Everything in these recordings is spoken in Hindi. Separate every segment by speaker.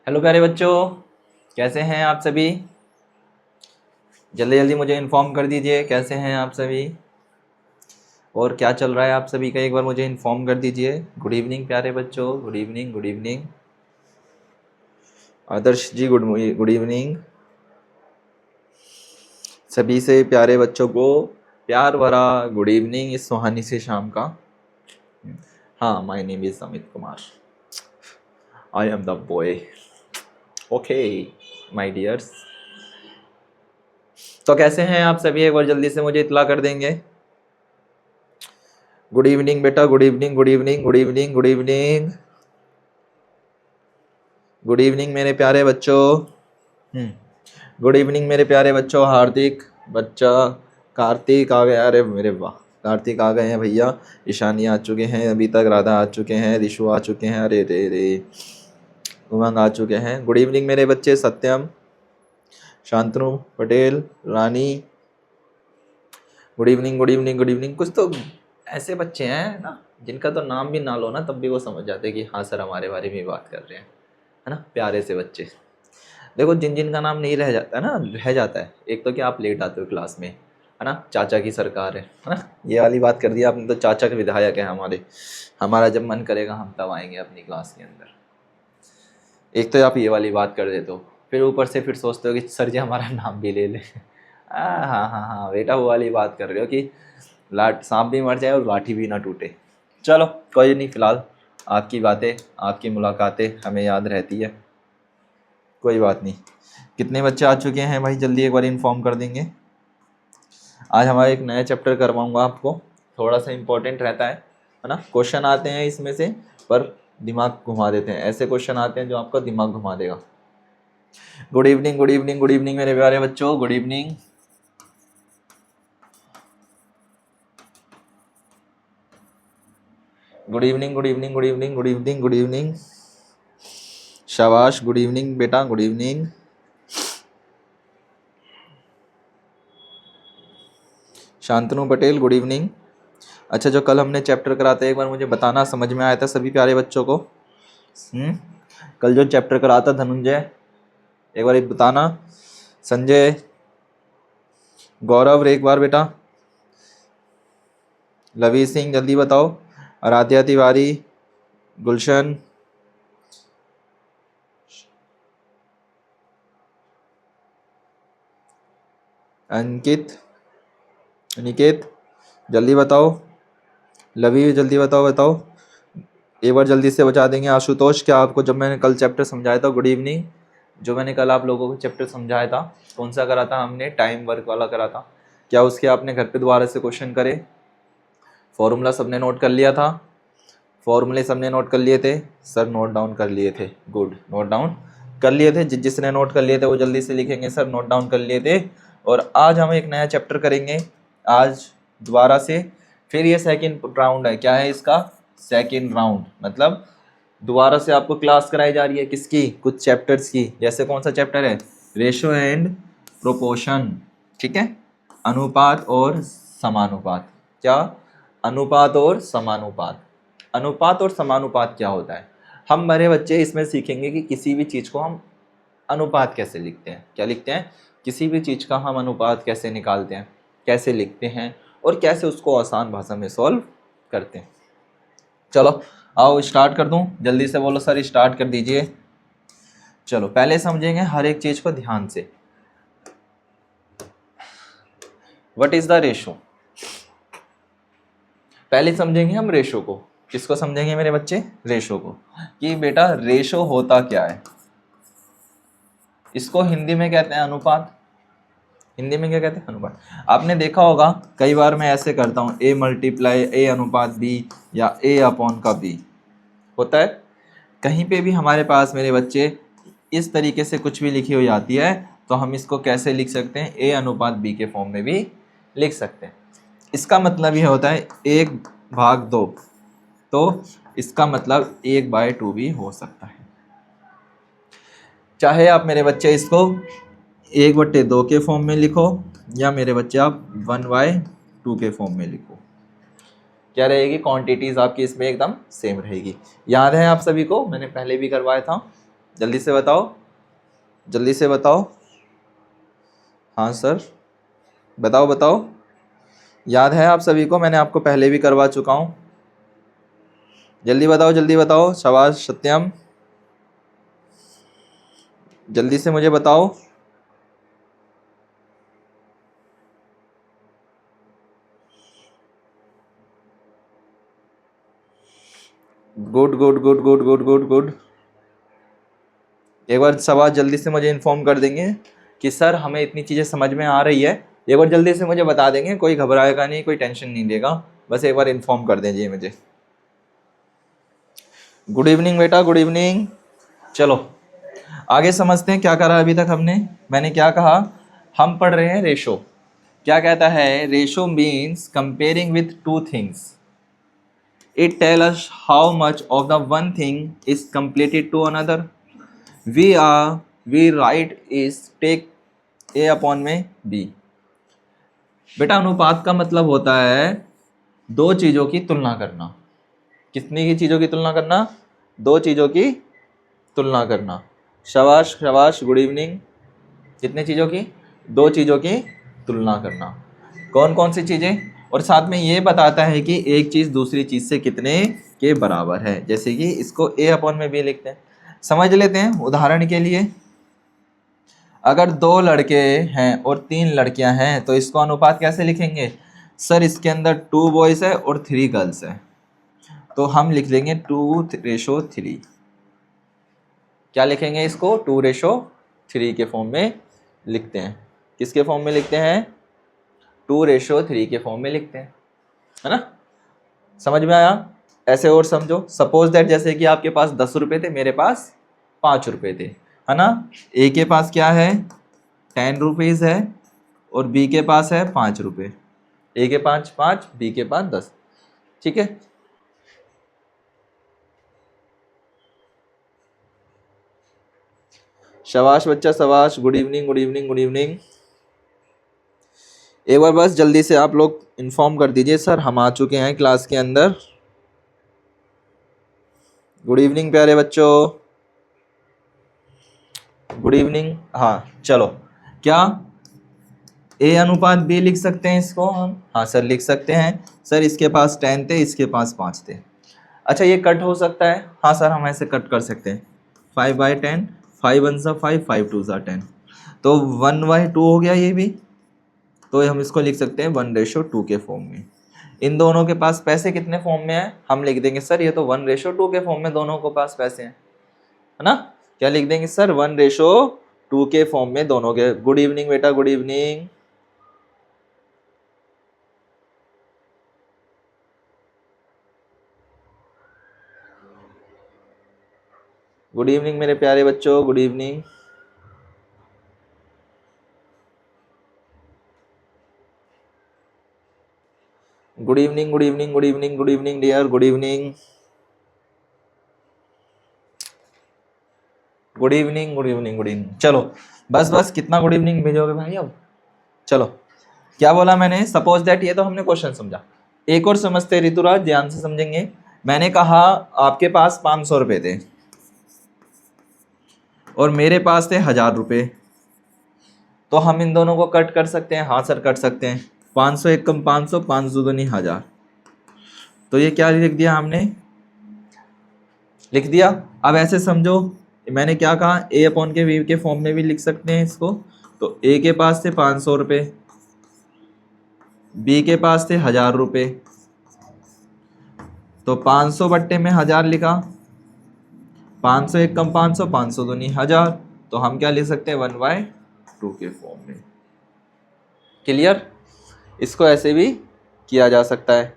Speaker 1: हेलो प्यारे बच्चों, कैसे हैं आप सभी। जल्दी जल्दी मुझे इन्फॉर्म कर दीजिए कैसे हैं आप सभी और क्या चल रहा है आप सभी का, एक बार मुझे इन्फॉर्म कर दीजिए। गुड इवनिंग प्यारे बच्चों, गुड इवनिंग, गुड इवनिंग। आदर्श जी गुड इवनिंग। सभी से प्यारे बच्चों को प्यार भरा गुड इवनिंग इस सुहानी से शाम का। हाँ, my name is Amit Kumar, I am the boy. Okay my dears, तो कैसे हैं आप सभी, एक बार जल्दी से मुझे इत्तला कर देंगे। गुड इवनिंग बेटा, good evening, good evening, good evening, good evening, good evening मेरे प्यारे बच्चों। गुड इवनिंग मेरे प्यारे बच्चों। हार्दिक बच्चा कार्तिक आ गया, अरे मेरे वाह, कार्तिक आ गए हैं भैया। ईशानी आ चुके हैं, अभी तक राधा आ चुके हैं, रिशु आ चुके हैं, अरे रे रे, उमंग आ चुके हैं। गुड इवनिंग मेरे बच्चे। Satyam, Shantanu Patel, Rani, good evening, good evening, good evening. कुछ तो ऐसे बच्चे हैं ना जिनका तो नाम भी ना लो ना तब भी वो समझ जाते हैं कि हाँ सर हमारे बारे में बात कर रहे हैं, है ना। प्यारे से बच्चे। देखो जिन जिन का नाम नहीं रह जाता है ना, रह जाता है। एक तो क्या आप लेट आते हो क्लास में, है ना, चाचा की सरकार है ना, ये वाली बात कर दी आपने। तो चाचा के विधायक है हमारे, हमारा जब मन करेगा हम तब आएंगे अपनी क्लास के अंदर। एक तो आप ये वाली बात कर देते हो, फिर ऊपर से फिर सोचते हो कि सर जी हमारा नाम भी ले ले। हाँ हाँ हाँ हाँ बेटा, वो वाली बात कर रहे हो कि लाट सांप भी मर जाए और लाठी भी ना टूटे। चलो कोई नहीं, फिलहाल आपकी बातें, आपकी मुलाकातें हमें याद रहती है, कोई बात नहीं। कितने बच्चे आ चुके हैं भाई, जल्दी एक बार इन्फॉर्म कर देंगे। आज हमारा एक नया चैप्टर करवाऊंगा आपको, थोड़ा सा इम्पोर्टेंट रहता है ना। क्वेश्चन आते हैं इसमें से पर दिमाग घुमा देते हैं, ऐसे क्वेश्चन आते हैं जो आपका दिमाग घुमा देगा। Good evening, good evening, good evening मेरे प्यारे बच्चों, good evening. Good evening, good evening, good evening, good evening, good evening. शाबाश, गुड इवनिंग बेटा, good evening. Shantanu Patel, good evening. अच्छा, जो कल हमने चैप्टर कराते एक बार मुझे बताना, समझ में आया था सभी प्यारे बच्चों को? कल जो चैप्टर कराता धनंजय, एक बार बताना। संजय, गौरव एक बार बेटा, लवी सिंह जल्दी बताओ, आराध्या तिवारी, गुलशन, अंकित, निकेत जल्दी बताओ, लवी जल्दी बताओ। एक बार जल्दी से बता देंगे। आशुतोष, क्या आपको जब मैंने कल चैप्टर समझाया था, गुड इवनिंग, जो मैंने कल आप लोगों को चैप्टर समझाया था, कौन सा करा था हमने, टाइम वर्क वाला करा था, क्या उसके आपने घर पे दोबारा से क्वेश्चन करे? फॉर्मूला सबने नोट कर लिया था? फॉर्मूले सबने नोट कर लिए थे? सर नोट डाउन कर लिए थे, गुड, नोट डाउन कर लिए थे। जिसने नोट कर लिए थे वो जल्दी से लिखेंगे सर नोट डाउन कर लिए थे। और आज हम एक नया चैप्टर करेंगे आज दोबारा से, फिर ये सेकंड राउंड है। क्या है इसका? सेकंड राउंड, मतलब दोबारा से आपको क्लास कराई जा रही है किसकी? कुछ चैप्टर्स की। जैसे कौन सा चैप्टर है? रेशो एंड प्रोपोर्शन, ठीक है, अनुपात और समानुपात। क्या? अनुपात और समानुपात। अनुपात और समानुपात क्या होता है? हम मेरे बच्चे इसमें सीखेंगे कि किसी भी चीज़ को हम अनुपात कैसे लिखते हैं। क्या लिखते हैं? किसी भी चीज़ का हम अनुपात कैसे निकालते हैं, कैसे लिखते हैं और कैसे उसको आसान भाषा में सॉल्व करते हैं। चलो आओ स्टार्ट कर दूं, जल्दी से बोलो सर स्टार्ट कर दीजिए। चलो पहले समझेंगे हर एक चीज़ को ध्यान से। What is the ratio? पहले समझेंगे हम रेशो को। किसको समझेंगे मेरे बच्चे? रेशो को, कि बेटा रेशो होता क्या है। इसको हिंदी में कहते हैं अनुपात। हिंदी में क्या कहते हैं? अनुपात। आपने देखा होगा कई बार मैं ऐसे करता हूँ, a मल्टीप्लाई a अनुपात b या a अपॉन का b होता है। कहीं पे भी हमारे पास मेरे बच्चे इस तरीके से कुछ भी लिखी हो जाती है तो हम इसको कैसे लिख सकते हैं? a अनुपात b के फॉर्म में भी लिख सकते हैं। इसका मतलब ये होता है 1/2, तो इसका मतलब 1/2 भी हो सकता है। चाहे आप मेरे बच्चे इसको 1/2 के फॉर्म में लिखो या मेरे बच्चे आप 1/2 के फॉर्म में लिखो, क्या रहेगी? क्वांटिटीज आपकी इसमें एकदम सेम रहेगी। याद है आप सभी को? मैंने पहले भी करवाया था, जल्दी से बताओ, जल्दी से बताओ। हाँ सर, बताओ बताओ। याद है आप सभी को, मैंने आपको पहले भी करवा चुका हूँ। जल्दी बताओ, जल्दी बताओ। शाबाश सत्यम, जल्दी से मुझे बताओ। Good good good good good good good. एक बार शाबाश, जल्दी से मुझे इन्फॉर्म कर देंगे कि सर हमें इतनी चीज़ें समझ में आ रही है। एक बार जल्दी से मुझे बता देंगे, कोई घबराएगा नहीं, कोई टेंशन नहीं लेगा, बस एक बार इन्फॉर्म कर दीजिए मुझे। गुड इवनिंग बेटा, गुड इवनिंग। चलो आगे समझते हैं क्या करा अभी तक हमने। मैंने क्या कहा, हम पढ़ रहे हैं रेशो। क्या कहता है, ratio means comparing with two things. It tell us how much of the one thing is completed to another. We write is take a upon में बी। बेटा अनुपात का मतलब होता है दो चीज़ों की तुलना करना। कितनी की चीज़ों की तुलना करना, दो चीज़ों की तुलना करना। शाबाश शाबाश, गुड इवनिंग। कितने चीज़ों की, दो चीज़ों की तुलना करना। कौन कौन सी चीज़ें, और साथ में ये बताता है कि एक चीज़ दूसरी चीज़ से कितने के बराबर है। जैसे कि इसको ए अपॉन में बी लिखते हैं। समझ लेते हैं उदाहरण के लिए, अगर दो लड़के हैं और तीन लड़कियां हैं तो इसको अनुपात कैसे लिखेंगे। सर इसके अंदर 2 बॉयज़ है और 3 गर्ल्स है, तो हम लिख लेंगे 2:3। क्या लिखेंगे इसको, 2:3 के फॉर्म में लिखते हैं। किसके फॉर्म में लिखते हैं, 2:3 के फॉर्म में लिखते हैं, है ना। समझ में आया। ऐसे और समझो, सपोज दैट जैसे कि आपके पास 10 रुपये थे, मेरे पास 5 रुपये थे, है ना। ए के पास क्या है, 10 रुपीज़ है, और बी के पास है 5 रुपये। ए के पास 5, बी के पास 10। ठीक है। शाबाश बच्चा शाबाश, good evening good evening good evening. एक बार बस जल्दी से आप लोग इन्फॉर्म कर दीजिए, सर हम आ चुके हैं क्लास के अंदर। गुड इवनिंग प्यारे बच्चों, गुड इवनिंग। हाँ चलो, क्या ए अनुपात बी लिख सकते हैं इसको हम। हाँ सर लिख सकते हैं। सर इसके पास 10 थे, इसके पास 5 थे। अच्छा ये कट हो सकता है। हाँ सर हम ऐसे कट कर सकते हैं। 5/10, 5 1 सा 5, 5 2 सा 10, तो 1/2 हो गया ये भी। तो हम इसको लिख सकते हैं 1:2 के फॉर्म में। इन दोनों के पास पैसे कितने फॉर्म में है, हम लिख देंगे सर ये तो 1:2 के फॉर्म में दोनों के पास पैसे हैं, है ना। क्या लिख देंगे सर, 1:2 के फॉर्म में दोनों के। गुड इवनिंग बेटा, गुड इवनिंग। गुड इवनिंग मेरे प्यारे बच्चों, good evening. Good evening good evening good evening good evening dear, good evening good evening good evening good evening. चलो बस बस, कितना गुड इवनिंग भेजोगे भाई अब। चलो क्या बोला मैंने, सपोज दैट, ये तो हमने क्वेश्चन समझा। एक और समझते ऋतुराज, ध्यान से समझेंगे। मैंने कहा आपके पास 500 रुपये थे और मेरे पास थे 1000 रुपये, तो हम इन दोनों को कट कर सकते हैं। हाँ सर कट सकते हैं। 500 एक कम 500, 5 दूनी 1000, तो ये क्या लिख दिया हमने, लिख दिया। अब ऐसे समझो, मैंने क्या कहा, ए अपॉन के वी के फॉर्म में भी लिख सकते हैं इसको। तो ए के पास थे 500 रुपये, बी के पास थे 1000 रुपये, तो 500/1000 लिखा। 500 एक कम 500, 500 दूनी 1000, तो हम क्या लिख सकते हैं, 1/2 के फॉर्म में। क्लियर। इसको ऐसे भी किया जा सकता है।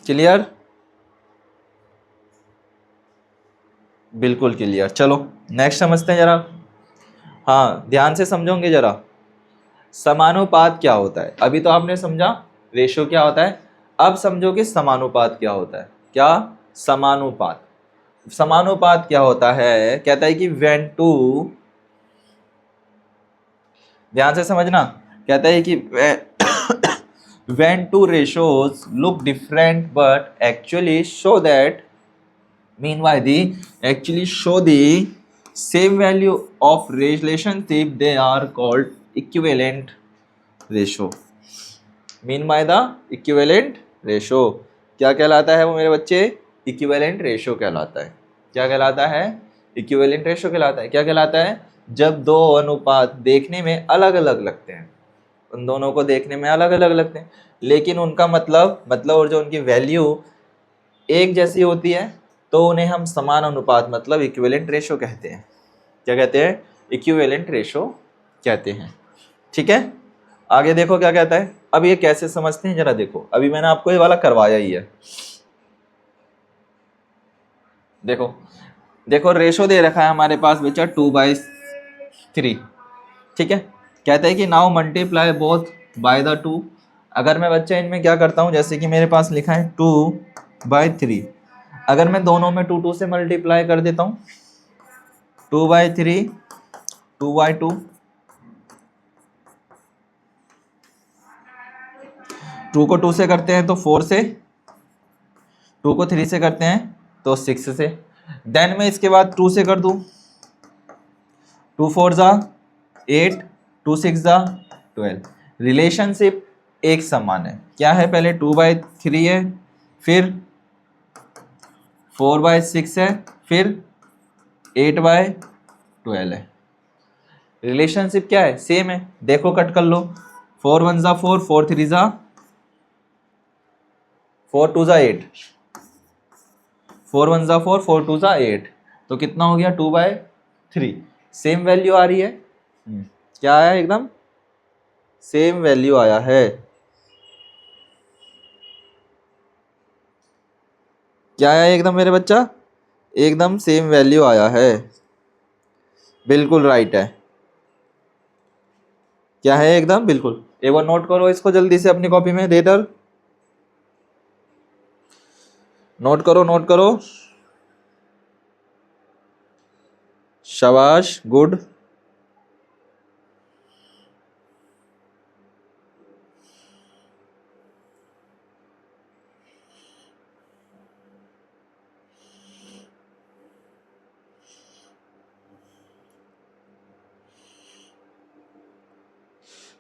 Speaker 1: क्लियर, बिल्कुल क्लियर। चलो नेक्स्ट समझते हैं जरा। हाँ ध्यान से समझोगे जरा। समानुपात क्या होता है, अभी तो आपने समझा रेशो क्या होता है, अब समझो कि समानुपात क्या होता है। क्या समानुपात, समानुपात क्या होता है, कहता है कि व्हेन टू, ध्यान से समझना, कहता है कि when two ratios look different but actually show that mean by the actually show the same value of relationship they are called equivalent ratio. Mean by the equivalent ratio क्या कहलाता है वो मेरे बच्चे? इक्विवेलेंट रेशो कहलाता है। क्या कहलाता है? इक्विवेलेंट रेशो कहलाता है। क्या कहलाता है? जब दो अनुपात देखने में अलग अलग लगते हैं, उन दोनों को देखने में अलग अलग लगते हैं, लेकिन उनका मतलब और जो उनकी वैल्यू एक जैसी होती है, तो उन्हें हम समान अनुपात मतलब इक्विवेलेंट रेशो कहते हैं। क्या कहते हैं? इक्विवेलेंट रेशो कहते हैं। ठीक है, आगे देखो क्या कहता है। अब ये कैसे समझते हैं जरा देखो, अभी मैंने आपको ये वाला करवाया ही है। देखो देखो रेशो दे रखा है हमारे पास बच्चा 2/3। ठीक है, कहता है कि now multiply both by the 2। अगर मैं बच्चा इनमें क्या करता हूँ, जैसे कि मेरे पास लिखा है 2/3, अगर मैं दोनों में 2 से मल्टीप्लाई कर देता हूँ, 2/3 2/2, 2 को 2 से करते हैं तो 4 से, 2 को 3 से करते हैं तो 6 से। देन मैं इसके बाद 2 से कर दूं, 2 4 जा 8, 2 6 जा 12। रिलेशनशिप एक समान है। क्या है? पहले 2/3 है, फिर 4/6 है, फिर 8/12 है। रिलेशनशिप क्या है? सेम है। देखो कट कर लो, 4 1 जा 4, 4 3 जा 4 2 जा 8, 4 1 जा 4, 4 2 जा 8, तो कितना हो गया? 2/3। सेम वैल्यू आ रही है। क्या आया? एकदम सेम वैल्यू आया है। क्या आया एकदम मेरे बच्चा? एकदम सेम वैल्यू आया है। बिल्कुल राइट है। क्या है? एकदम बिल्कुल। एक बार नोट करो इसको जल्दी से अपनी कॉपी में, लेटर नोट करो, नोट करो। शाबाश, गुड।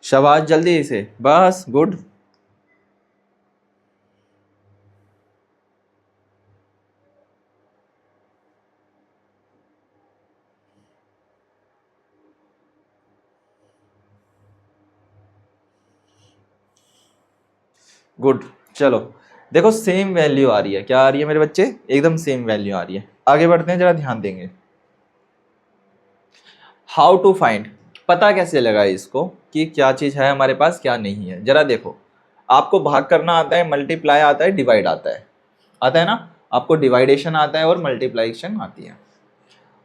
Speaker 1: शाबाश, जल्दी से, बस, गुड। गुड। चलो देखो सेम वैल्यू आ रही है। क्या आ रही है मेरे बच्चे? एकदम सेम वैल्यू आ रही है। आगे बढ़ते हैं, जरा ध्यान देंगे। हाउ टू फाइंड, पता कैसे लगा इसको कि क्या चीज है हमारे पास क्या नहीं है। जरा देखो, आपको भाग करना आता है, मल्टीप्लाई आता है, डिवाइड आता है ना? आपको डिवाइडेशन आता है और मल्टीप्लाइकेशन आती है।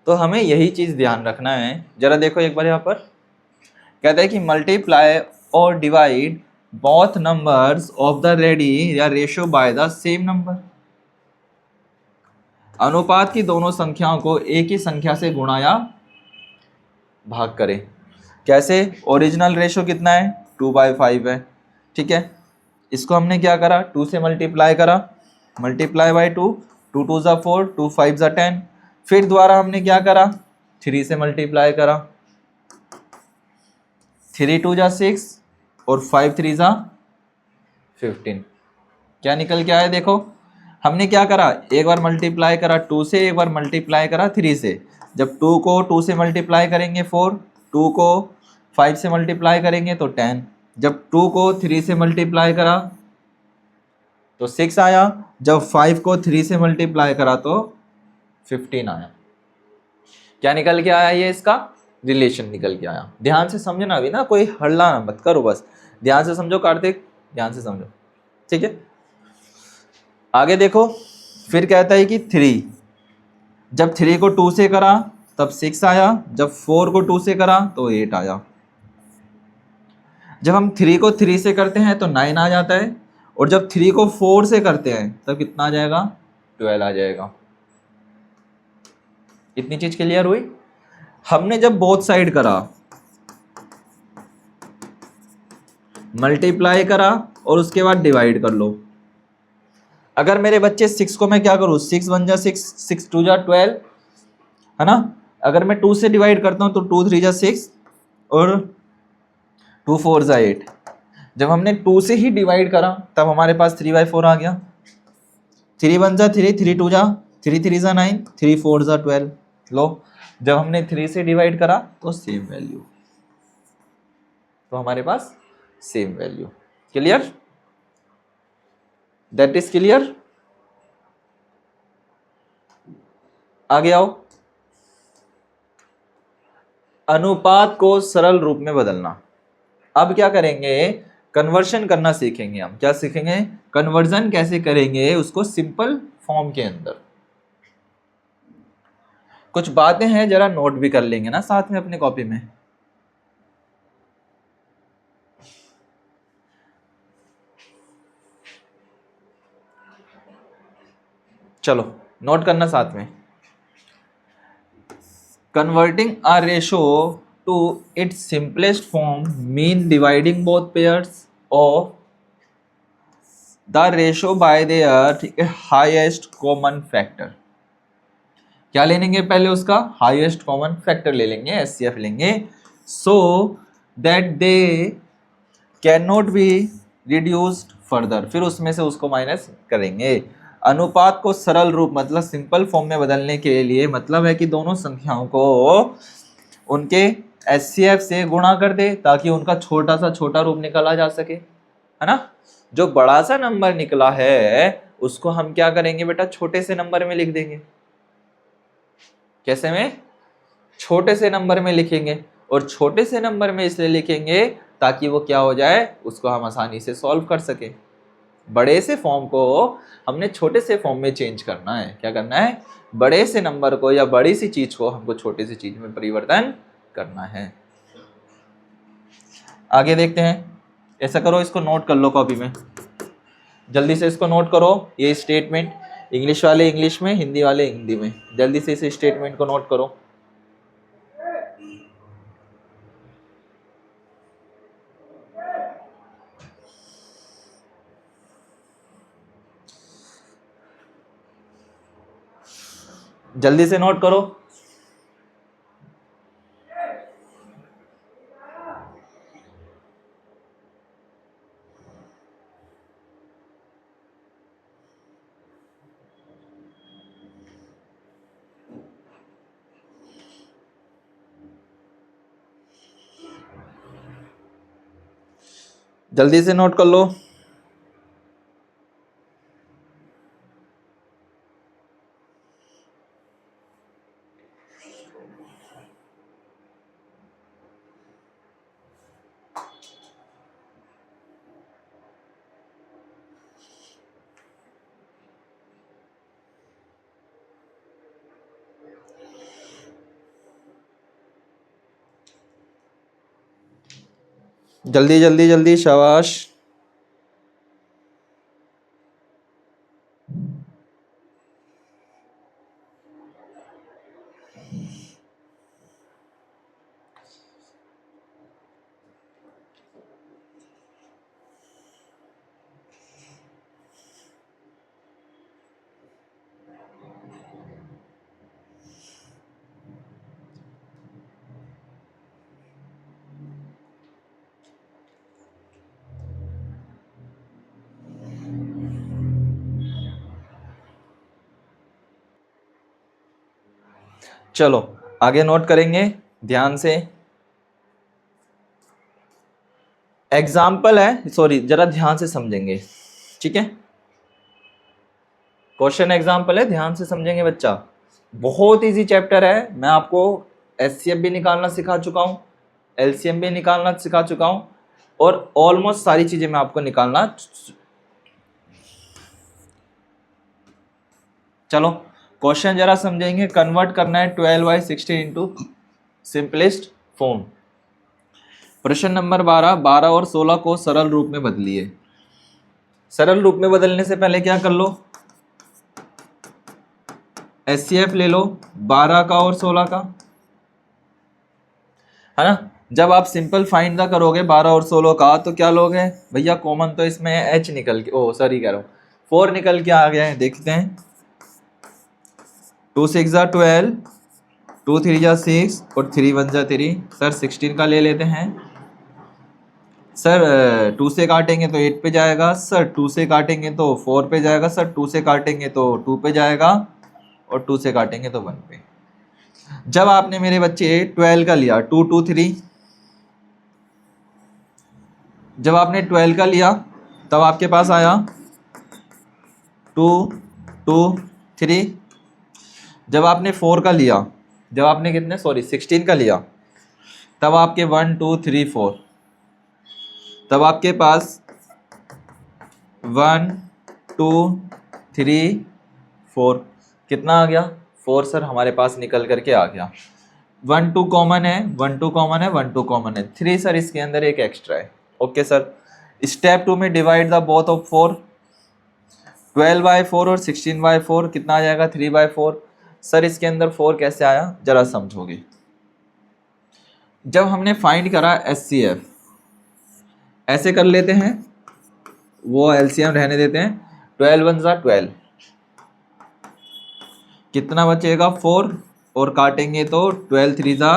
Speaker 1: तो हमें यही चीज ध्यान रखना है। जरा देखो एक बार यहाँ पर कहता है कि मल्टीप्लाई और divide both numbers of the रेडी या ratio by the same number. अनुपात की दोनों संख्याओं को एक ही संख्या से गुणा या भाग करें। कैसे? ओरिजिनल रेशो कितना है? 2/5 है। ठीक है, इसको हमने क्या करा? 2 से मल्टीप्लाई करा, मल्टीप्लाई बाय 2, 2 2 जा 4, 2 5 जा 10। फिर दोबारा हमने क्या करा? 3 से मल्टीप्लाई करा, 3 2 जा 6 और 5 3 जा 15। क्या निकल के आया? देखो हमने क्या करा, एक बार मल्टीप्लाई करा 2 से, एक बार मल्टीप्लाई करा 3 से। जब 2 को 2 से मल्टीप्लाई करेंगे 4, 2 को 5 से मल्टीप्लाई करेंगे तो 10। जब 2 को 3 से मल्टीप्लाई करा तो 6 आया, जब 5 को 3 से मल्टीप्लाई करा तो 15 आया। क्या निकल के आया? ये इसका रिलेशन निकल के आया। ध्यान से समझना भी ना, कोई हल्ला ना मत करो, बस ध्यान से समझो कार्तिक, ध्यान से समझो। ठीक है, आगे देखो। फिर कहता है कि 3, जब 3 को 2 से करा तब 6 आया, जब 4 को 2 से करा तो 8 आया। जब हम 3 को 3 से करते हैं तो 9 आ जाता है, और जब 3 को 4 से करते हैं तब कितना आ जाएगा? 12 आ जाएगा। इतनी चीज क्लियर हुई? हमने जब बोथ साइड करा, मल्टीप्लाई करा और उसके बाद डिवाइड कर लो, अगर मेरे बच्चे 6 को मैं क्या करूँ, 6 1 जा 6, 6 2 जा 12, है ना। अगर मैं 2 से डिवाइड करता हूँ तो 2 3 जा 6 और 2 4 जा 8। जब हमने 2 से ही डिवाइड करा तब हमारे पास 3/4 आ गया। 3 1 जा 3, 3 2 जा 3, 3 जा 9, 3 4 जा 12। लो, जब हमने 3 से डिवाइड करा तो सेम वैल्यू, तो हमारे पास same value. Clear? That is clear. आगे आओ। अनुपात को सरल रूप में बदलना। अब क्या करेंगे, कन्वर्शन करना सीखेंगे हम। क्या सीखेंगे? कन्वर्जन कैसे करेंगे उसको सिंपल फॉर्म के अंदर। कुछ बातें हैं जरा नोट भी कर लेंगे ना साथ में अपने कॉपी में। चलो नोट करना साथ में। Converting a ratio to its simplest form mean dividing both pairs of the ratio by their highest common factor। क्या ले लेंगे पहले? उसका हाईएस्ट कॉमन फैक्टर ले लेंगे, एचसीएफ लेंगे, so that they can not be reduced further. फिर उसमें से उसको माइनस करेंगे। अनुपात को सरल रूप मतलब सिंपल फॉर्म में बदलने के लिए मतलब है कि दोनों संख्याओं को उनके एचसीएफ से गुणा कर दे ताकि उनका छोटा सा छोटा रूप निकाला जा सके, है ना। जो बड़ा सा नंबर निकला है उसको हम क्या करेंगे बेटा, छोटे से नंबर में लिख देंगे। कैसे में? छोटे से नंबर में लिखेंगे। और छोटे से नंबर में इसलिए लिखेंगे ताकि वो क्या हो जाए, उसको हम आसानी से सॉल्व कर सके। बड़े से फॉर्म को हमने छोटे से फॉर्म में चेंज करना है। क्या करना है? बड़े से नंबर को या बड़ी सी चीज को हमको छोटी सी चीज में परिवर्तन करना है। आगे देखते हैं। ऐसा करो, इसको नोट कर लो कॉपी में, जल्दी से इसको नोट करो। ये स्टेटमेंट इंग्लिश वाले इंग्लिश में, हिंदी वाले हिंदी में, जल्दी से इस स्टेटमेंट को नोट करो। जल्दी से नोट करो। जल्दी से नोट कर लो। जल्दी जल्दी जल्दी, शाबाश। चलो आगे नोट करेंगे ध्यान से। एग्जाम्पल है, सॉरी जरा ध्यान से समझेंगे, ठीक है। क्वेश्चन एग्जाम्पल है, ध्यान से समझेंगे बच्चा। बहुत इजी चैप्टर है। मैं आपको एचसीएफ भी निकालना सिखा चुका हूँ, एलसीएम भी निकालना सिखा चुका हूँ और ऑलमोस्ट सारी चीजें मैं आपको निकालना। चलो क्वेश्चन जरा समझेंगे। कन्वर्ट करना है 12/16 इंटू सिंपलेस्ट फॉर्म। प्रश्न नंबर 12, 12 और 16 को सरल रूप में बदलिए। सरल रूप में बदलने से पहले क्या कर लो, एचसीएफ ले लो 12 का और 16 का, है ना। जब आप सिंपल फाइंड द करोगे 12 और 16 का तो क्या लोगे भैया, कॉमन तो इसमें एच निकल के, ओ सॉरी कह रहा हूँ 4 निकल के आ गया है, देखते हैं। 2 6 जा 12, 2 3 जा 6 और 3 1 जा 3। सर 16 का ले लेते हैं। सर 2 से काटेंगे तो 8 पे जाएगा, सर 2 से काटेंगे तो 4 पे जाएगा, सर 2 से काटेंगे तो 2 पे जाएगा और 2 से काटेंगे तो 1 पे। जब आपने मेरे बच्चे 12 का लिया, 2 2 3, जब आपने 12 का लिया तब आपके पास आया 2 2 3। जब आपने 4 का लिया, जब आपने कितने 16 का लिया, तब आपके 1 2 3 4, तब आपके पास 1 2 3 4 कितना आ गया 4। सर हमारे पास निकल करके आ गया। 1 2 कॉमन है, 1 2 कॉमन है, 1 2 कॉमन है, 3 सर इसके अंदर एक एक्स्ट्रा है। ओके सर, स्टेप 2 में डिवाइड द बोथ ऑफ 4। 12/4 और 16/4 कितना आ जाएगा 3/4। सर इसके अंदर 4 कैसे आया जरा समझोगे। जब हमने फाइंड करा HCF, ऐसे कर लेते हैं, वो LCM रहने देते हैं। 12 1 जा 12, कितना बचेगा 4 और काटेंगे तो 12 3 जा,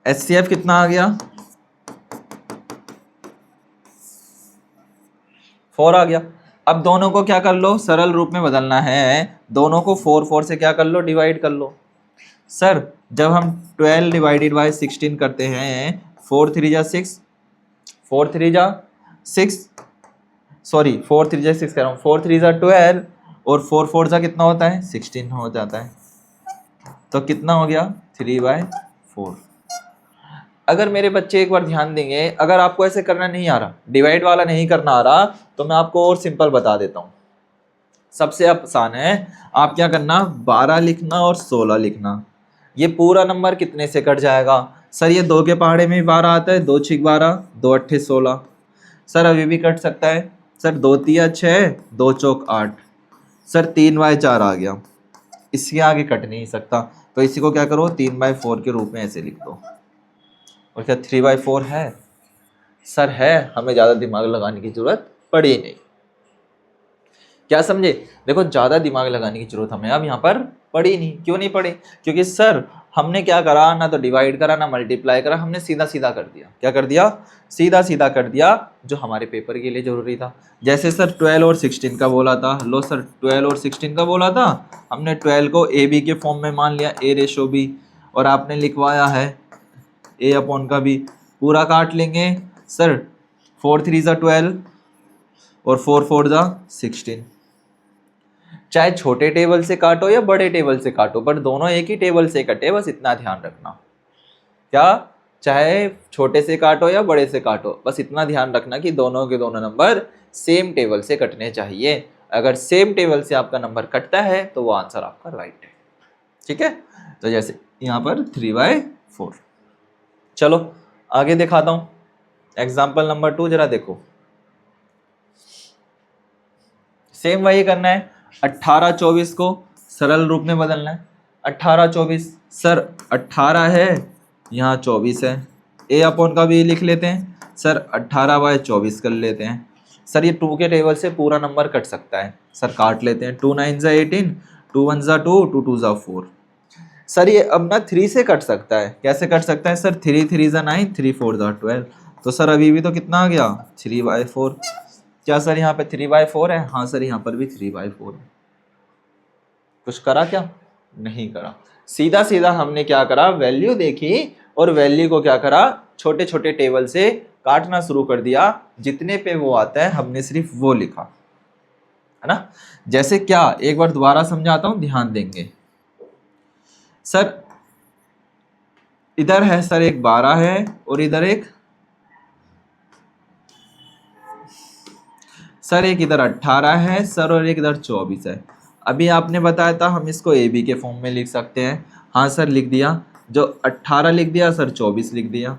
Speaker 1: HCF कितना आ गया 4 आ गया। अब दोनों को क्या कर लो, सरल रूप में बदलना है, दोनों को 4 4 से क्या कर लो, डिवाइड कर लो। सर जब हम 12 डिवाइडेड बाय 16 करते हैं, 4 3 जा 6, 4 3 जा 6, सॉरी 4 3 जा 6 कह रहा हूँ, 4 3 जा 12 और 4 4 जा कितना होता है 16 हो जाता है। तो कितना हो गया 3/4। अगर मेरे बच्चे एक बार ध्यान देंगे, अगर आपको ऐसे करना नहीं आ रहा, डिवाइड वाला नहीं करना आ रहा, तो मैं आपको और सिंपल बता देता हूँ। सबसे आसान है, आप क्या करना 12 लिखना और 16 लिखना। ये पूरा नंबर कितने से कट जाएगा। सर ये 2 के पहाड़े में 12 आता है, 2 6 12, 2 8 16। सर अभी भी कट सकता है। सर 2 3 6, 2 चौक 8। सर 3/4 आ गया, इसके आगे कट नहीं सकता, तो इसी को क्या करो 3/4 के रूप में ऐसे लिख दो। और क्या 3/4 है। सर है, हमें ज़्यादा दिमाग लगाने की जरूरत पड़ी नहीं। क्या समझे, देखो ज़्यादा दिमाग लगाने की जरूरत हमें अब यहाँ पर पड़ी नहीं। क्यों नहीं पड़ी, क्योंकि सर हमने क्या करा, ना तो डिवाइड करा ना मल्टीप्लाई करा, हमने सीधा सीधा कर दिया। क्या कर दिया, सीधा सीधा कर दिया, जो हमारे पेपर के लिए जरूरी था। जैसे सर 12 और 16 का बोला था, लो सर 12 और 16 का बोला था, हमने 12 को AB के फॉर्म में मान लिया, A/B, और आपने लिखवाया है A/B का भी, पूरा काट लेंगे। सर 4 3 जा 12 और 4 4 जा 16। चाहे छोटे टेबल से काटो या बड़े टेबल से काटो, पर दोनों एक ही टेबल से कटे, बस इतना ध्यान रखना। क्या, चाहे छोटे से काटो या बड़े से काटो, बस इतना ध्यान रखना कि दोनों के दोनों नंबर सेम टेबल से कटने चाहिए। अगर सेम टेबल से आपका नंबर कटता है तो वो आंसर आपका राइट है। ठीक है, तो जैसे यहाँ पर 3/4। चलो आगे दिखाता हूँ, एग्जाम्पल नंबर 2 जरा देखो। सेम वही करना है, 18 24 को सरल रूप में बदलना है। 18 24, सर 18 है, यहाँ 24 है, A/B का भी लिख लेते हैं। सर 18/24 कर लेते हैं। सर ये 2 के टेबल से पूरा नंबर कट सकता है, सर काट लेते हैं। 2 9 जा 18, 2 1 जा 2, 2 2 जा 4। सर ये अब ना 3 से कट सकता है, कैसे कट सकता है सर, 3 3 जा 9, 3 4 जा 12। तो सर अभी भी तो कितना आ गया 3/4। क्या सर यहाँ पे 3/4 है, हाँ सर यहाँ पर भी 3/4 है। कुछ करा क्या, नहीं करा, सीधा सीधा हमने क्या करा, वैल्यू देखी और वैल्यू को क्या करा, छोटे छोटे टेबल से काटना शुरू कर दिया। जितने पे वो आता है हमने सिर्फ वो लिखा, है ना। जैसे क्या, एक बार दोबारा समझाता हूं, ध्यान देंगे। सर इधर है सर एक 12 है और इधर एक, सर एक इधर 18 है सर और एक इधर 24 है। अभी आपने बताया था हम इसको AB के फॉर्म में लिख सकते हैं, हाँ सर लिख दिया। जो 18 लिख दिया सर 24 लिख दिया।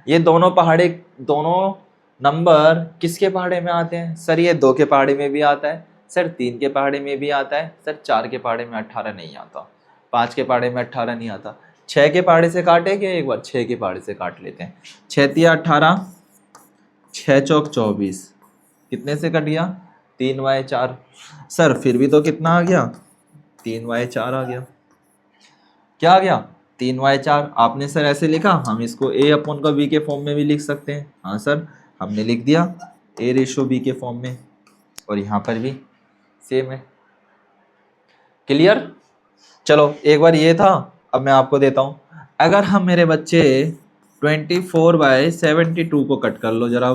Speaker 1: ये दोनों पहाड़े, दोनों नंबर किसके पहाड़े में आते हैं, सर ये 2 के पहाड़े में भी आता है, सर 3 के पहाड़े में भी आता है, सर 4 के पहाड़े में 18 नहीं आता, 5 के पहाड़े में 18 नहीं आता। 6 के पहाड़े से काटेंगे एक बार, 6 के पहाड़े से काट लेते हैं। 6 3 18, 6 चौक 24, कितने से कट गया? 3/4। सर फिर भी तो कितना आ गया? 3/4 आ गया। क्या आ गया? 3/4। आपने सर ऐसे लिखा, हम इसको a अपॉन का b के फॉर्म में भी लिख सकते हैं। हाँ सर, हमने लिख दिया a/b के फॉर्म में, और यहाँ पर भी सेम है। क्लियर? चलो एक बार ये था, अब मैं आपको देता हूँ। अगर हम मेरे बच्चे 24/72 को कट कर लो जरा,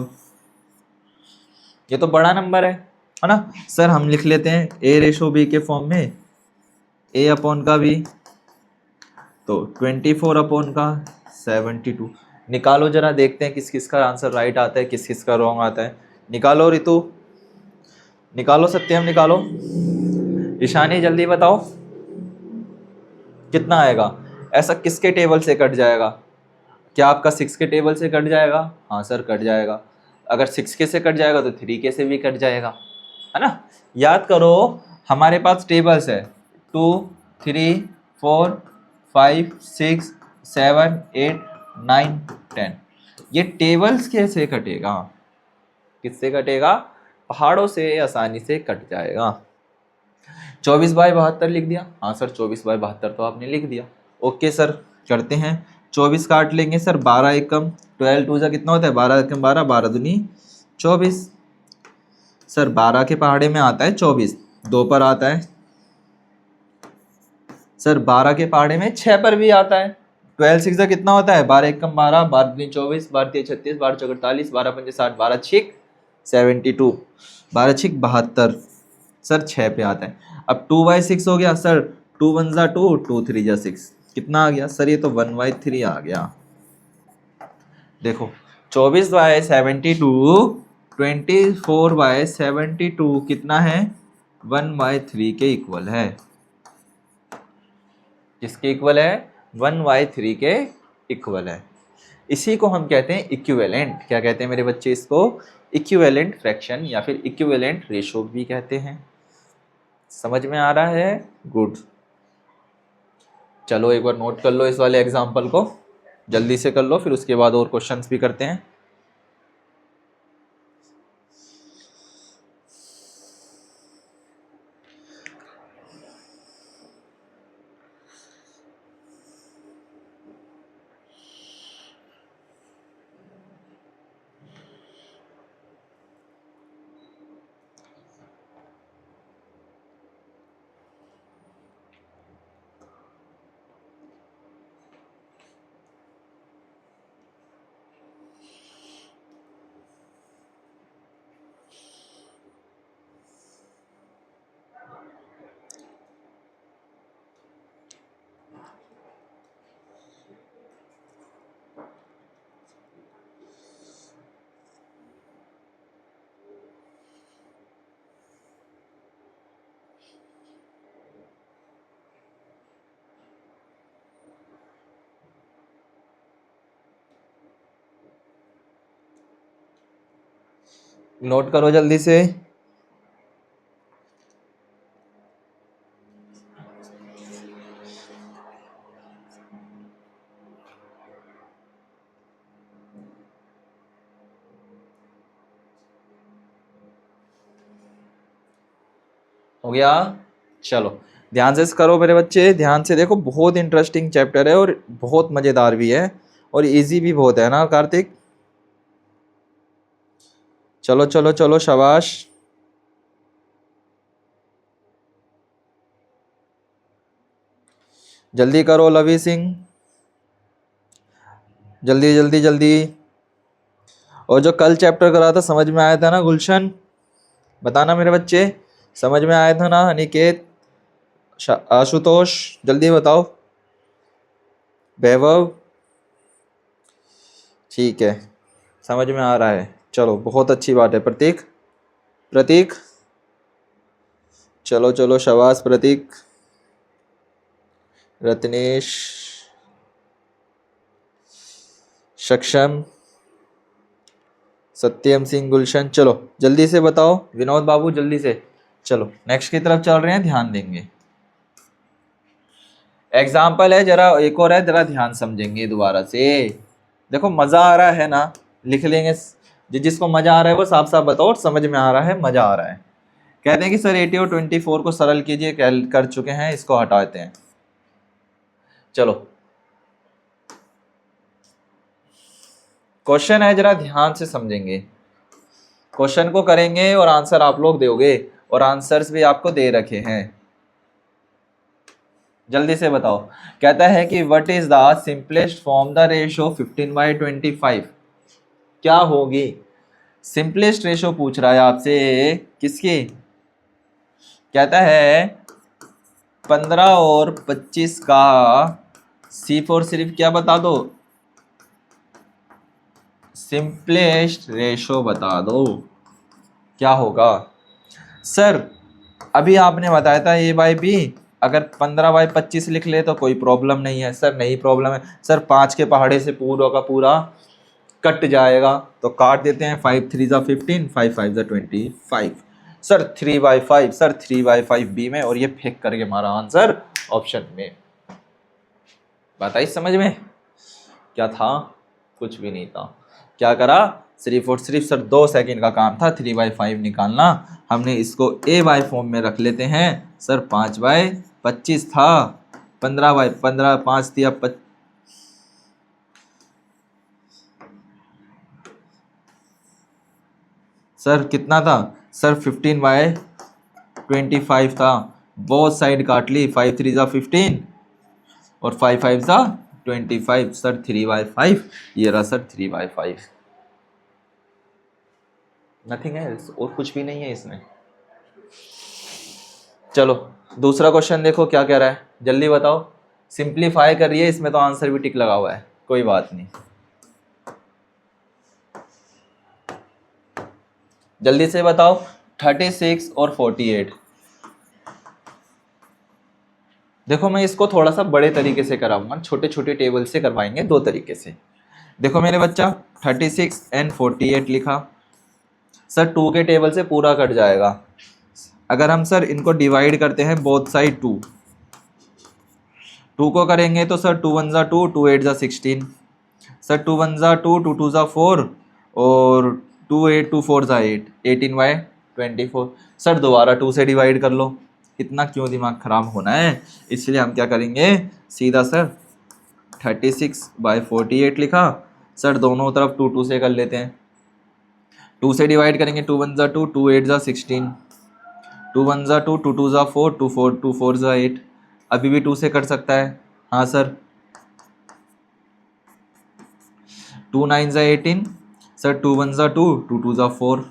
Speaker 1: ये तो बड़ा नंबर है ना सर। हम लिख लेते हैं a/b के फॉर्म में, a अपॉन का b, तो 24 अपॉन का 72। निकालो जरा, देखते हैं किस किस का आंसर राइट आता है, किस किस का रॉन्ग आता है। निकालो रितु, निकालो सत्यम, निकालो। ईशानी जल्दी बताओ कितना आएगा। ऐसा किसके टेबल से कट जाएगा? क्या आपका 6 के टेबल से कट जाएगा? हाँ सर कट जाएगा। अगर 6 के से कट जाएगा तो 3 के से भी कट जाएगा, है ना। याद करो, हमारे पास टेबल्स है 2, 3, 4, 5, 6, 7, 8, 9, 10। ये टेबल्स कैसे कटेगा? किससे कटेगा? पहाड़ों से आसानी से कट जाएगा। 24/72 लिख दिया। हाँ सर 24/72 तो आपने लिख दिया। ओके सर, करते हैं। 24 काट लेंगे सर, 12 एकम 12 टू जा कितना होता है? 12 एकम 12, 12 दूनी 24। सर 12 के पहाड़े में आता है 24, 2 पर आता है। सर 12 के पहाड़े में 6 पर भी आता है। 12 6 कितना होता है? 12 एकम 12, 12 दूनी 24, 12 तिया 36, 12 चौक 48, 12 पंजे 60, 12 छिक 72, 12 छिक 72। सर 6 पे आता है। अब 2/6 हो गया सर, 2 1 जा 2, 2 3 जा 6, कितना आ गया सर? ये तो 1/3 आ गया। देखो 24/72, 24/72 कितना है? 1/3 के इक्वल है। किसके इक्वल है? 1/3 के इक्वल है। इसी को हम कहते हैं इक्विवेलेंट। क्या कहते हैं मेरे बच्चे? इसको इक्विवेलेंट फ्रैक्शन या फिर इक्विवेलेंट रेशो भी कहते हैं। समझ में आ रहा है? गुड। चलो एक बार नोट कर लो इस वाले एग्जाम्पल को, जल्दी से कर लो, फिर उसके बाद और क्वेश्चंस भी करते हैं। नोट करो जल्दी से। हो गया? चलो ध्यान से करो मेरे बच्चे, ध्यान से देखो, बहुत इंटरेस्टिंग चैप्टर है और बहुत मजेदार भी है और इजी भी बहुत है ना कार्तिक। चलो चलो चलो, शाबाश। जल्दी करो लवी सिंह, जल्दी जल्दी जल्दी। और जो कल चैप्टर करा था समझ में आया था ना गुलशन? बताना मेरे बच्चे, समझ में आया था ना? अनिकेत, आशुतोष, जल्दी बताओ। वैभव, ठीक है, समझ में आ रहा है। चलो बहुत अच्छी बात है। प्रतीक, प्रतीक, चलो चलो, शाबाश प्रतीक। रत्नेश, सक्षम, सत्यम सिंह, गुलशन, चलो जल्दी से बताओ। विनोद बाबू जल्दी से। चलो नेक्स्ट की तरफ चल रहे हैं, ध्यान देंगे। एग्जाम्पल है, जरा एक और है, जरा ध्यान समझेंगे दोबारा से। देखो मजा आ रहा है ना? लिख लेंगे जिसको मजा आ रहा है वो साफ साफ बताओ, समझ में आ रहा है, मजा आ रहा है। कहते हैं कि सर 80 और 24 को सरल कीजिए, कर चुके हैं, इसको हटाते हैं। चलो क्वेश्चन है, जरा ध्यान से समझेंगे, क्वेश्चन को करेंगे और आंसर आप लोग दोगे, और आंसर्स भी आपको दे रखे हैं। जल्दी से बताओ। कहता है कि what is the simplest form the ratio 15/25, क्या होगी? सिंपलेस्ट रेशो पूछ रहा है आपसे, किसकी? कहता है 15 और 25 का C4 सिर्फ क्या बता दो, सिंपलेस्ट रेशो बता दो, क्या होगा? सर अभी आपने बताया था A/B, अगर 15/25 लिख ले तो कोई प्रॉब्लम नहीं है। सर नहीं प्रॉब्लम है सर, 5 के पहाड़े से पूरा का पूरा कट जाएगा, तो काट देते हैं। 5 3 ज़ा 15, 5 5 ज़ा 25। सर 3/5, सर 3/5 बी में, और ये फेंक करके हमारा आंसर ऑप्शन में। बात आई समझ में? क्या था? कुछ भी नहीं था। क्या करा? सिर्फ और सिर्फ सर 2 सेकंड का काम था 3/5 निकालना। हमने इसको A/, फॉर्म में रख लेते हैं। सर 5/25 था, 15/15, 5 दिया सर कितना था? सर 15/25 था। बहुत साइड काट ली, 5 3 ज़ा 15 और 5 5 ज़ा 25। सर 3/5, ये रहा सर 3/5। नथिंग एल्स, और कुछ भी नहीं है इसमें। चलो दूसरा क्वेश्चन देखो क्या कह रहा है, जल्दी बताओ। सिंप्लीफाई कर रही है, इसमें तो आंसर भी टिक लगा हुआ है, कोई बात नहीं। जल्दी से बताओ। 36 और 48। देखो मैं इसको थोड़ा सा बड़े तरीके से कराऊंगा, छोटे छोटे टेबल से करवाएंगे, 2 तरीके से। देखो मेरे बच्चा, 36 एंड 48 लिखा। सर 2 के टेबल से पूरा कट जाएगा। अगर हम सर इनको डिवाइड करते हैं बोथ साइड 2 को करेंगे तो सर 2 1 ज़ा 2, 2 8 ज़ा 16। सर 2 1 ज़ा 2, 2 2 ज़ा 4 और 2 8 2 4 ज़ा 8, 18/24। सर दोबारा 2 से डिवाइड कर लो। इतना क्यों दिमाग खराब होना है? इसलिए हम क्या करेंगे, सीधा सर 36/48 लिखा। सर दोनों तरफ 2 2 से कर लेते हैं। 2 से डिवाइड करेंगे, 2 1 ज़ा 2, 2 8 ज़ा 16, 2 1 ज़ा 2, 2 2 ज़ा 4, 2 4 ज़ा 8। अभी भी 2 से कट सकता है। हाँ सर। 2 9 ज़ा 18। सर 2 1 ज़ा 2, 2 2 ज़ा 4।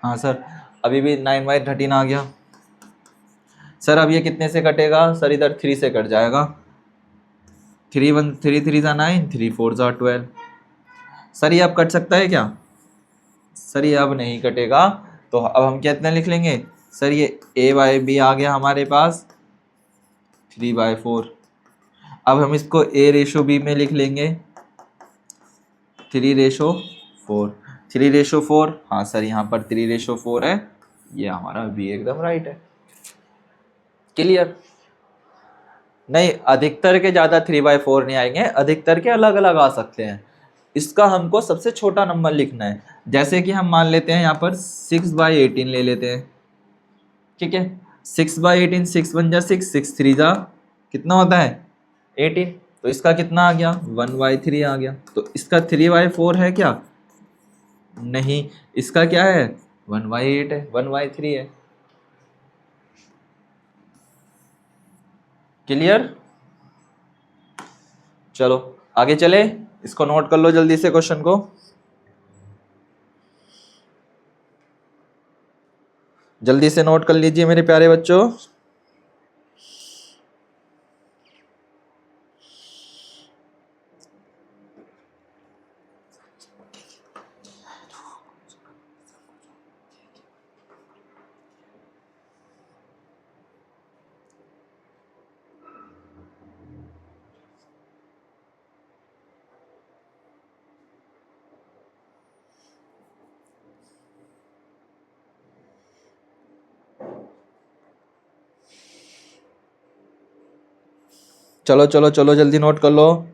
Speaker 1: हाँ सर। अभी भी 9/13 आ गया। सर अब ये कितने से कटेगा? सर इधर 3 से कट जाएगा। 3 1 3 3 ज़ा 9, 3 4 ज़ा 12। सर ये अब कट सकता है क्या? सर ये अब नहीं कटेगा, तो अब हम कितना लिख लेंगे? सर ये A/B आ गया हमारे पास 3/4। अब हम इसको A/B में लिख लेंगे 3/4। 3/4, हाँ सर यहाँ पर 3/4 है, ये हमारा B एकदम राइट है। क्लियर? नहीं, अधिकतर के ज़्यादा 3/4 नहीं आएंगे, अधिकतर के अलग अलग आ सकते हैं। इसका हमको सबसे छोटा नंबर लिखना है। जैसे कि हम मान लेते हैं यहाँ पर 6/18 ले लेते हैं, ठीक है। 6/18, 6 1 जा 6, 6 3 जा कितना होता है 18, तो इसका कितना आ गया 1/3 आ गया। तो इसका 3/4 है क्या? नहीं, इसका क्या है 1/8 है, 1/3 है। क्लियर? चलो आगे चले, इसको नोट कर लो जल्दी से क्वेश्चन को। जल्दी से नोट कर लीजिए मेरे प्यारे बच्चों। चलो चलो चलो जल्दी नोट कर लो।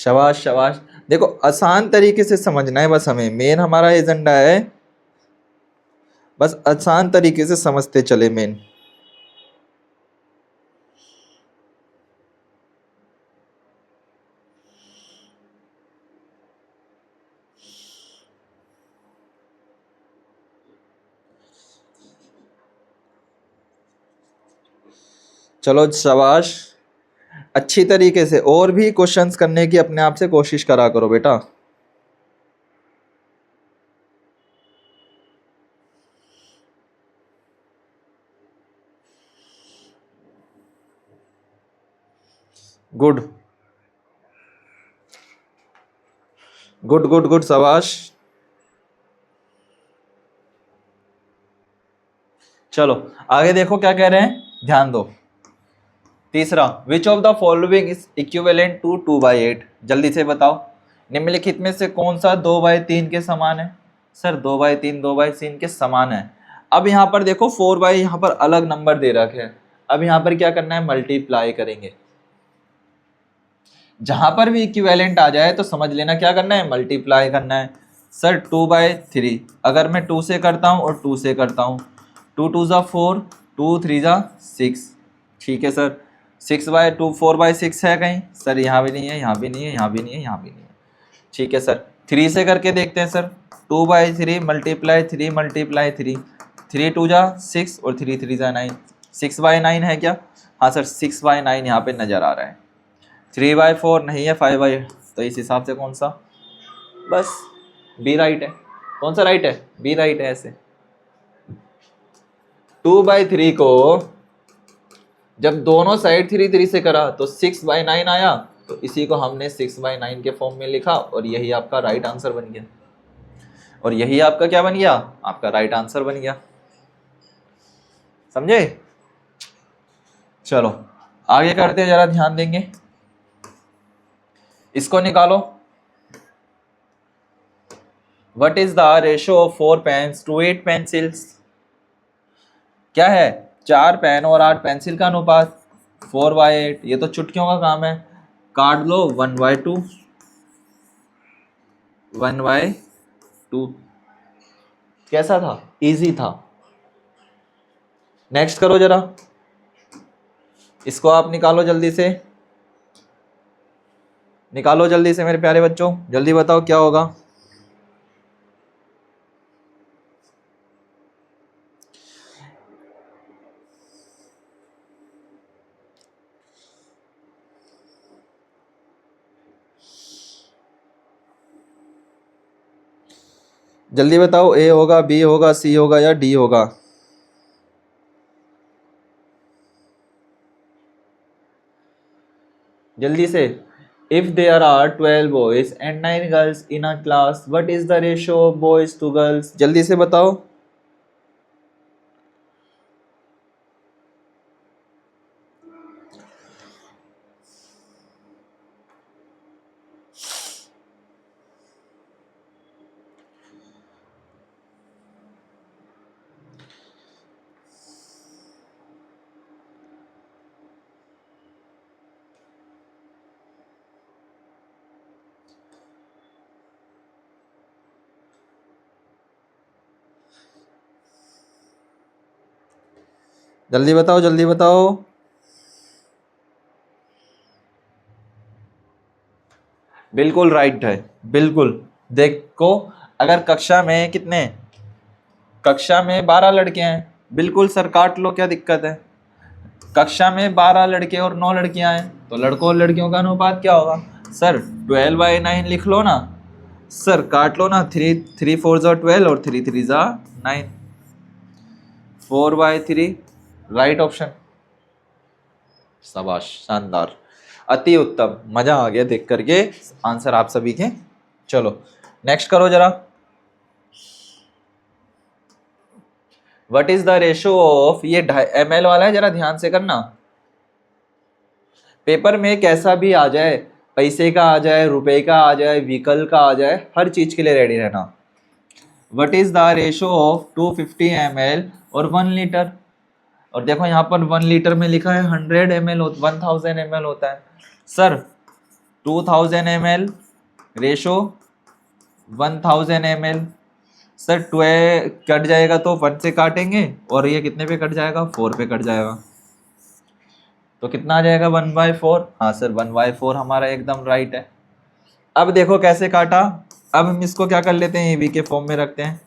Speaker 1: शाबाश शाबाश। देखो आसान तरीके से समझना है बस, हमें मेन हमारा एजेंडा है, बस आसान तरीके से समझते चले मेन। चलो शाबाश, अच्छी तरीके से और भी क्वेश्चंस करने की अपने आप से कोशिश करा करो बेटा। गुड गुड गुड गुड शाबाश। चलो आगे देखो क्या कह रहे हैं, ध्यान दो। तीसरा, which of the following is equivalent to 2/8। जल्दी से बताओ, निम्नलिखित में से कौन सा 2/3 के समान है। सर 2/3 2/3 के समान है। अब यहाँ पर देखो 4/, यहाँ पर अलग नंबर दे रखे हैं। अब यहाँ पर क्या करना है, मल्टीप्लाई करेंगे। जहां पर भी इक्विवेलेंट आ जाए तो समझ लेना क्या करना है, मल्टीप्लाई करना है। सर 2/3 अगर मैं 2 से करता हूँ और 2 से करता हूँ, 2 2 ज़ा 4, 2 3 ज़ा 6, ठीक है सर। 6/2 4/6 है कहीं, सर यहाँ भी नहीं है, यहाँ भी नहीं है, यहाँ भी नहीं है, यहाँ भी नहीं है, ठीक है सर। 3 से करके देखते हैं सर, 2/3 मल्टीप्लाई 3 मल्टीप्लाई 3, 3 2 ज़ा 6 और 3 3 ज़ा 9, 6/9 है क्या, हाँ सर 6/9 यहाँ पे नज़र आ रहा है। 3/4 नहीं है, 5/, तो इस हिसाब से कौन सा, बस बी राइट है। कौन सा राइट है, बी राइट है। ऐसे 2/3 को जब दोनों साइड 3 3 से करा तो 6/9 आया, तो इसी को हमने 6/9 के फॉर्म में लिखा और यही आपका राइट आंसर बन गया। और यही आपका क्या बन गया, आपका राइट आंसर बन गया। समझे। चलो आगे करते हैं, जरा ध्यान देंगे। इसको निकालो। What is the ratio of 4 pens to 8 pencils? क्या है, 4 पेन और 8 पेंसिल का अनुपात 4/8। ये तो चुटकियों का काम है, काट लो 1/2 1/2। कैसा था, इजी था। नेक्स्ट करो जरा, इसको आप निकालो जल्दी से, निकालो जल्दी से मेरे प्यारे बच्चों, जल्दी बताओ क्या होगा। जल्दी बताओ, ए होगा, बी होगा, सी होगा या डी होगा। जल्दी से। If there are 12 boys and 9 girls in a class, what is the ratio of boys to girls? जल्दी से बताओ। जल्दी बताओ, जल्दी बताओ। बिल्कुल राइट है, बिल्कुल। देखो अगर कक्षा में कितने, कक्षा में 12 लड़के हैं, बिल्कुल सर काट लो, क्या दिक्कत है। कक्षा में 12 लड़के और 9 लड़कियां हैं, तो लड़कों और लड़कियों का अनुपात क्या होगा, सर 12/9 लिख लो ना सर, काट लो ना, 3 3 4 ज़ा 12 और 3 3 ज़ा 9, 4/3 राइट ऑप्शन। शाबाश, शानदार, अति उत्तम, मजा आ गया देख करके आंसर आप सभी के। चलो नेक्स्ट करो जरा। What is the ratio of, ये ml वाला है, जरा ध्यान से करना। पेपर में कैसा भी आ जाए, पैसे का आ जाए, रुपए का आ जाए, व्हीकल का आ जाए, हर चीज के लिए रेडी रहना। What is the ratio of 250 ml और 1 लीटर। और देखो यहाँ पर 1 लीटर में लिखा है 100 ml 1000 ml होता है। Sir 2000 ml ratio 1000 ml। Sir 12 cut जाएगा तो 1 से काटेंगे और ये कितने पे कट जाएगा, 4 पे कट जाएगा, तो कितना आ जाएगा 1/4। हाँ सर 1/4 हमारा एकदम राइट है। अब देखो कैसे काटा, अब हम इसको क्या कर लेते हैं, ईवी के फॉर्म में रखते हैं।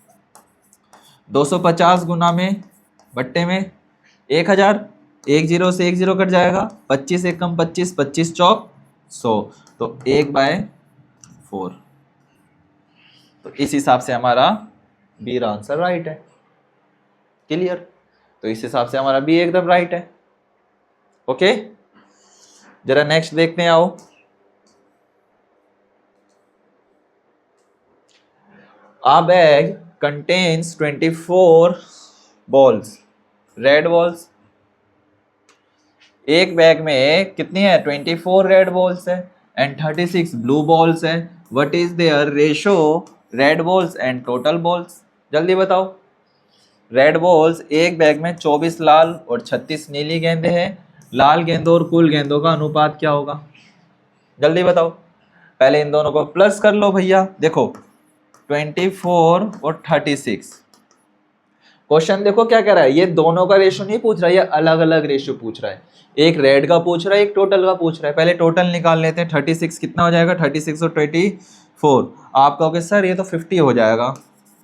Speaker 1: 250 गुना में बट्टे में 1000, एक जीरो से एक जीरो कट जाएगा, 25 एक कम 25, 25 चौक 100, तो 1/4। तो इस हिसाब से हमारा बी आंसर राइट है। क्लियर, तो इस हिसाब से हमारा बी एकदम राइट है। ओके, जरा नेक्स्ट देखते हैं, आओ। A bag contains 24 balls, red balls. एक बैग में कितनी है, 24 रेड बॉल्स है एंड 36 ब्लू बॉल्स है। What is there ratio red balls and total balls, जल्दी बताओ। रेड बॉल्स एक बैग में 24 लाल और 36 नीली गेंदे हैं। लाल गेंदों और कुल गेंदों का अनुपात क्या होगा, जल्दी बताओ। पहले इन दोनों को प्लस कर लो भैया। देखो 24 और 36, क्वेश्चन देखो क्या कह रहा है, ये दोनों का रेशो नहीं पूछ रहा है, ये अलग अलग रेशो पूछ रहा है। एक रेड का पूछ रहा है, एक टोटल का पूछ रहा है। पहले टोटल निकाल लेते हैं। 36 कितना हो जाएगा, 36 और 24, आप कहोगे सर ये तो 50 हो जाएगा।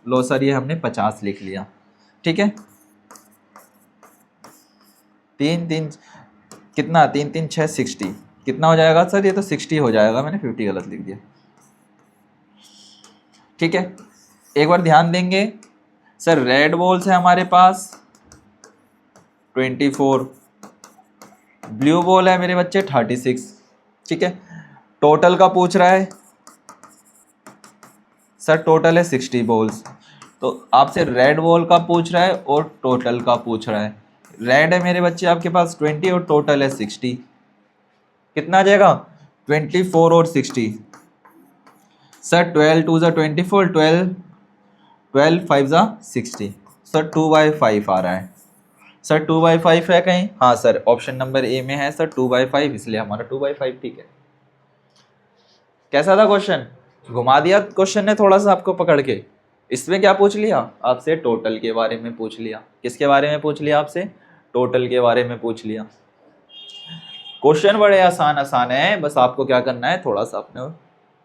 Speaker 1: लो सर ये हमने 50 लिख लिया, ठीक है। 3 3 कितना, 3 3 6 60 कितना हो जाएगा सर, ये तो 60 हो जाएगा, मैंने 50 गलत लिख दिया, ठीक है। एक बार ध्यान देंगे सर, रेड बॉल्स है हमारे पास 24, ब्लू बॉल है मेरे बच्चे 36, ठीक है। टोटल का पूछ रहा है सर, टोटल है 60 बॉल्स, तो आपसे रेड बॉल का पूछ रहा है और टोटल का पूछ रहा है। रेड है मेरे बच्चे आपके पास 20 और टोटल है 60, कितना आ जाएगा 24 और 60। सर 12 2 ज़ा 24, 12 5 ज़ा 60, सर 2/5 आ रहा है। सर 2/5 है कहीं, हाँ सर ऑप्शन नंबर ए में है सर 2/5, इसलिए हमारा 2/5 ठीक है। कैसा था क्वेश्चन, घुमा दिया क्वेश्चन ने थोड़ा सा आपको पकड़ के। इसमें क्या पूछ लिया आपसे, टोटल के बारे में पूछ लिया। किसके बारे में पूछ लिया आपसे, टोटल के बारे में पूछ लिया। क्वेश्चन बड़े आसान आसान है, बस आपको क्या करना है, थोड़ा सा अपने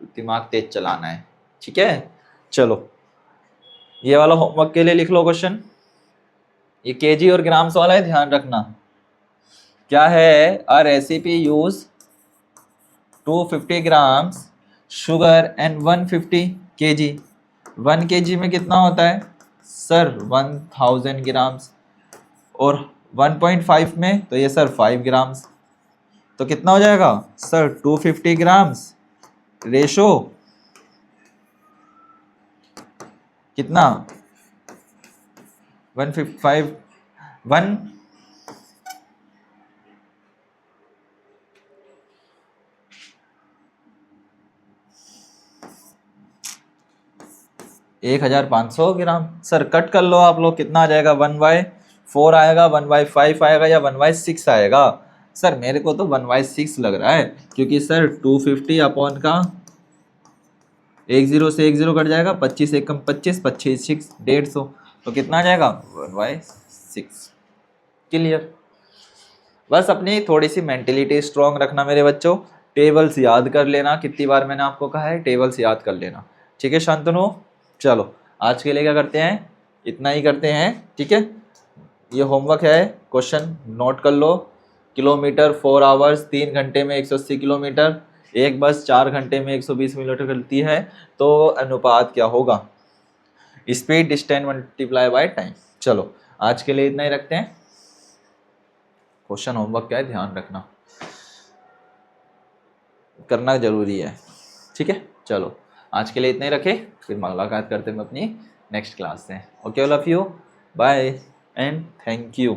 Speaker 1: दिमाग तेज चलाना है, ठीक है। चलो ये वाला होमवर्क के लिए लिख लो क्वेश्चन, ये केजी और ग्राम्स वाला है, ध्यान रखना। क्या है, a recipe use 250 grams sugar and 150 KG. 1 KG में कितना होता है सर 1000 ग्राम्स, और 1.5 में तो ये सर 5 ग्राम्स, तो कितना हो जाएगा सर 250 ग्राम्स रेशो कितना 155 1 1500 ग्राम। सर कट कर लो आप लोग, कितना आ जाएगा 1/4 आएगा, 1/5 आएगा या 1/6 आएगा। सर मेरे को तो 1/6 लग रहा है, क्योंकि सर 250 अपॉन का 10 से 10 कट जाएगा, 25 एक कम 25, 25 6 150, तो कितना आ जाएगा 1/6। क्लियर, बस अपनी थोड़ी सी मेंटेलिटी स्ट्रांग रखना मेरे बच्चों। टेबल्स याद कर लेना, कितनी बार मैंने आपको कहा है टेबल्स याद कर लेना, ठीक है शांतनु। चलो आज के लिए क्या करते हैं, इतना ही करते हैं, ठीक है। ये होमवर्क है, क्वेश्चन नोट कर लो। किलोमीटर 4 आवर्स, 3 घंटे में 180 किलोमीटर, एक बस 4 घंटे में 120 किलोमीटर चलती है, तो अनुपात क्या होगा, speed distance multiply by time. चलो आज के लिए इतना ही रखते हैं। क्वेश्चन होमवर्क क्या है ध्यान रखना, करना जरूरी है, ठीक है। चलो आज के लिए इतना ही रखे, फिर मुलाकात करते हैं अपनी नेक्स्ट क्लास से। Okay all of you, bye and thank you.